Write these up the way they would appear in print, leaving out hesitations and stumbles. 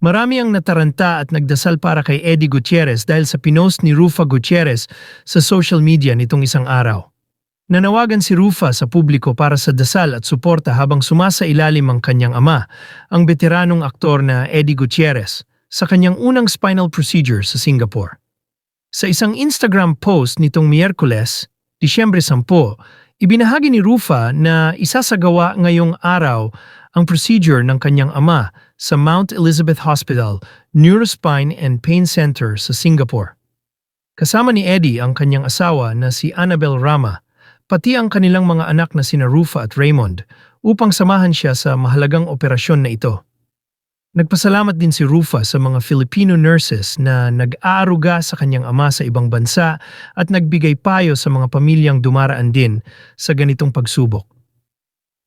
Marami ang nataranta at nagdasal para kay Eddie Gutierrez dahil sa pinost ni Rufa Gutierrez sa social media nitong isang araw. Nanawagan si Rufa sa publiko para sa dasal at suporta habang sumasailalim ang kanyang ama, ang veteranong aktor na Eddie Gutierrez, sa kanyang unang spinal procedure sa Singapore. Sa isang Instagram post nitong Miyerkules, Disyembre 10, ibinahagi ni Rufa na isasagawa ngayong araw ang procedure ng kanyang ama sa Mount Elizabeth Hospital, Neurospine and Pain Center sa Singapore. Kasama ni Eddie ang kanyang asawa na si Annabel Rama, pati ang kanilang mga anak na sina Rufa at Raymond, upang samahan siya sa mahalagang operasyon na ito. Nagpasalamat din si Rufa sa mga Filipino nurses na nag-aaruga sa kanyang ama sa ibang bansa at nagbigay payo sa mga pamilyang dumaraan din sa ganitong pagsubok.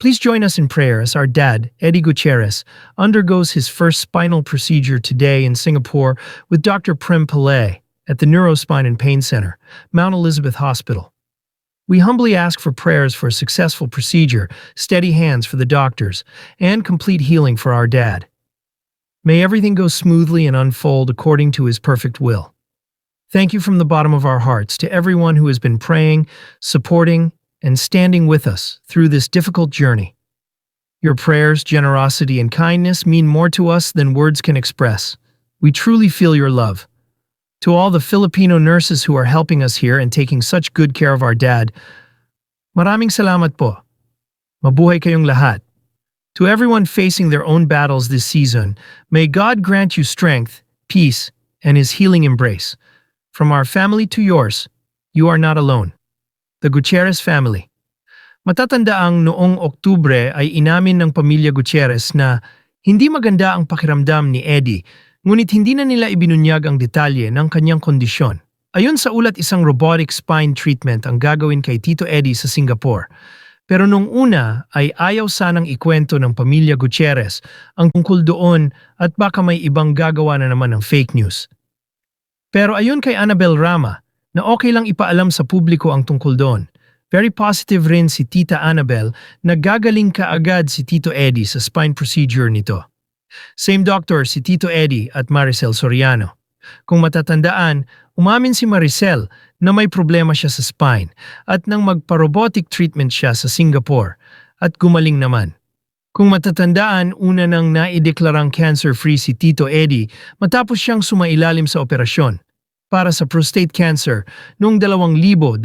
Please join us in prayer as our dad, Eddie Gutierrez, undergoes his first spinal procedure today in Singapore with Dr. Prem Pillay at the Neurospine and Pain Center, Mount Elizabeth Hospital. We humbly ask for prayers for a successful procedure, steady hands for the doctors, and complete healing for our dad. May everything go smoothly and unfold according to His perfect will. Thank you from the bottom of our hearts to everyone who has been praying, supporting, and standing with us through this difficult journey. Your prayers, generosity, and kindness mean more to us than words can express. We truly feel your love. To all the Filipino nurses who are helping us here and taking such good care of our dad, maraming salamat po. Mabuhay kayong lahat. To everyone facing their own battles this season, may God grant you strength, peace, and His healing embrace. From our family to yours, you are not alone. The Gutierrez family. Matatandaang noong Oktubre ay inamin ng pamilya Gutierrez na hindi maganda ang pakiramdam ni Eddie, ngunit hindi na nila ibinunyag ang detalye ng kanyang kondisyon. Ayon sa ulat, isang robotic spine treatment ang gagawin kay Tito Eddie sa Singapore. Pero nung una ay ayaw sanang ikwento ng pamilya Gutierrez ang tungkol doon at baka may ibang gagawa na naman ng fake news. Pero ayon kay Annabel Rama, na okay lang ipaalam sa publiko ang tungkol doon. Very positive rin si Tita Annabel na gagaling kaagad si Tito Eddie sa spine procedure nito. Same doctor si Tito Eddie at Maricel Soriano. Kung matatandaan, umamin si Maricel na may problema siya sa spine at nang magpa-robotic treatment siya sa Singapore at gumaling naman. Kung matatandaan, una nang naideklarang cancer-free si Tito Eddie matapos siyang sumailalim sa operasyon para sa prostate cancer noong 2021.